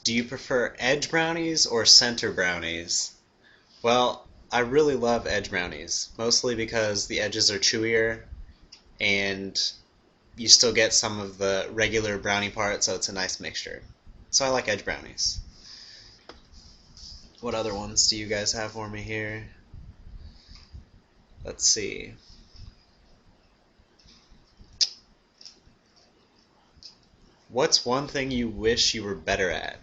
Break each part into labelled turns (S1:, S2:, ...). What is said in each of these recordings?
S1: Do you prefer edge brownies or center brownies? Well, I really love edge brownies, mostly because the edges are chewier and you still get some of the regular brownie part, so it's a nice mixture. So I like edge brownies. What other ones do you guys have for me here? Let's see. What's one thing you wish you were better at?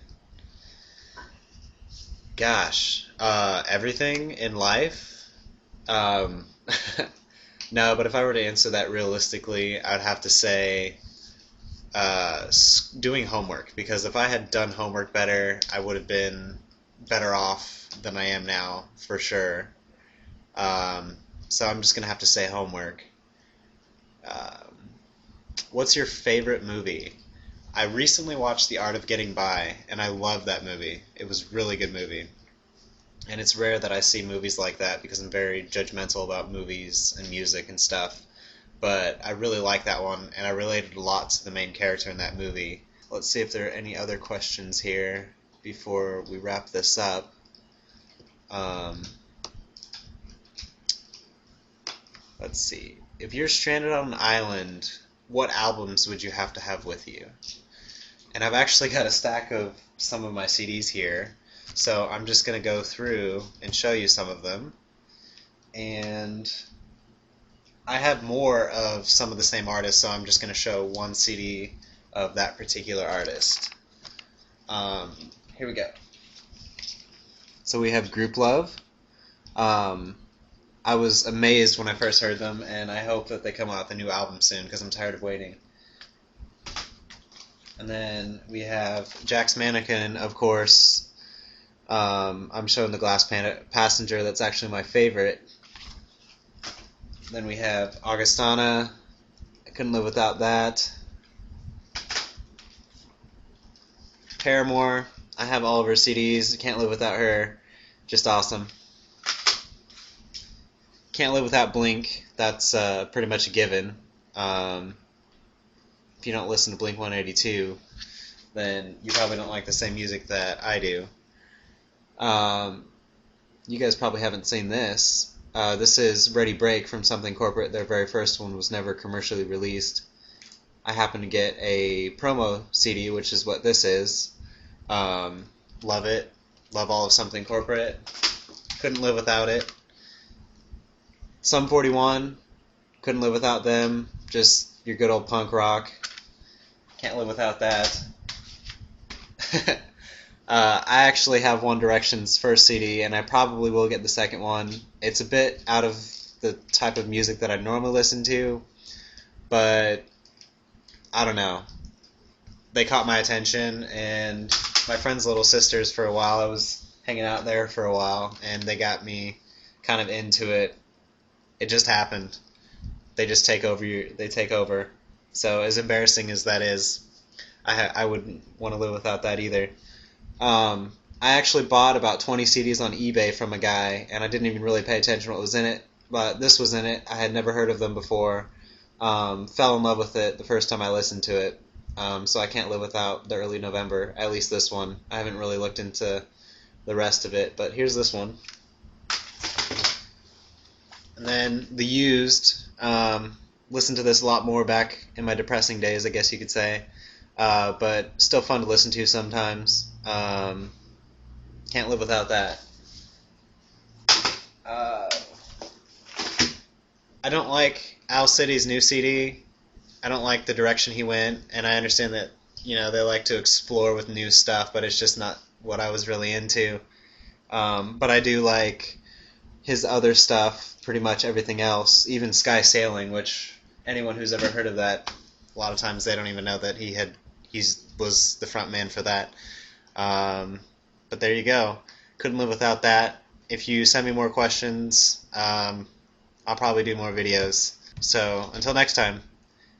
S1: Gosh, everything in life. Um, no, but if I were to answer that realistically, I'd have to say doing homework. Because if I had done homework better, I would have been better off than I am now, for sure. Um, so I'm just gonna have to say homework. Um, what's your favorite movie? I recently watched The Art of Getting By, and I love that movie. It was a really good movie. And it's rare that I see movies like that because I'm very judgmental about movies and music and stuff. But I really like that one, and I related a lot to the main character in that movie. Let's see if there are any other questions here before we wrap this up. Um, let's see. If you're stranded on an island, what albums would you have to have with you? And I've actually got a stack of some of my CDs here, so I'm just going to go through and show you some of them. And I have more of some of the same artists, so I'm just going to show one CD of that particular artist. Here we go. So we have Group Love. I was amazed when I first heard them, and I hope that they come out with a new album soon because I'm tired of waiting. And then we have Jack's Mannequin, of course. I'm showing the Glass Passenger. That's actually my favorite. Then we have Augustana. I couldn't live without that. Paramore. I have all of her CDs. Can't live without her. Just awesome. Can't live without Blink. That's pretty much a given. If you don't listen to Blink 182, then you probably don't like the same music that I do. You guys probably haven't seen this. This is Ready Break from Something Corporate. Their very first one was never commercially released. I happen to get a promo CD, which is what this is. Love it. Love all of Something Corporate. Couldn't live without it. Sum 41. Couldn't live without them. Just your good old punk rock. Can't live without that. I actually have One Direction's first CD, and I probably will get the second one. It's a bit out of the type of music that I normally listen to, but I don't know. They caught my attention, and my friend's little sisters for a while. I was hanging out there for a while, and they got me kind of into it. It just happened. They just take over. They take over. So as embarrassing as that is, I wouldn't want to live without that either. I actually bought about 20 CDs on eBay from a guy, and I didn't even really pay attention to what was in it, but this was in it. I had never heard of them before. Fell in love with it the first time I listened to it. So I can't live without the Early November, at least this one. I haven't really looked into the rest of it, but here's this one. And then The Used. Listened to this a lot more back in my depressing days, I guess you could say. But still fun to listen to sometimes. Can't live without that. I don't like Owl City's new CD. I don't like the direction he went, and I understand that they like to explore with new stuff, but it's just not what I was really into. But I do like his other stuff, pretty much everything else, even Sky Sailing, which anyone who's ever heard of that, a lot of times they don't even know that he was the front man for that. But there you go. Couldn't live without that. If you send me more questions, I'll probably do more videos. So until next time,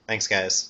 S1: thanks guys.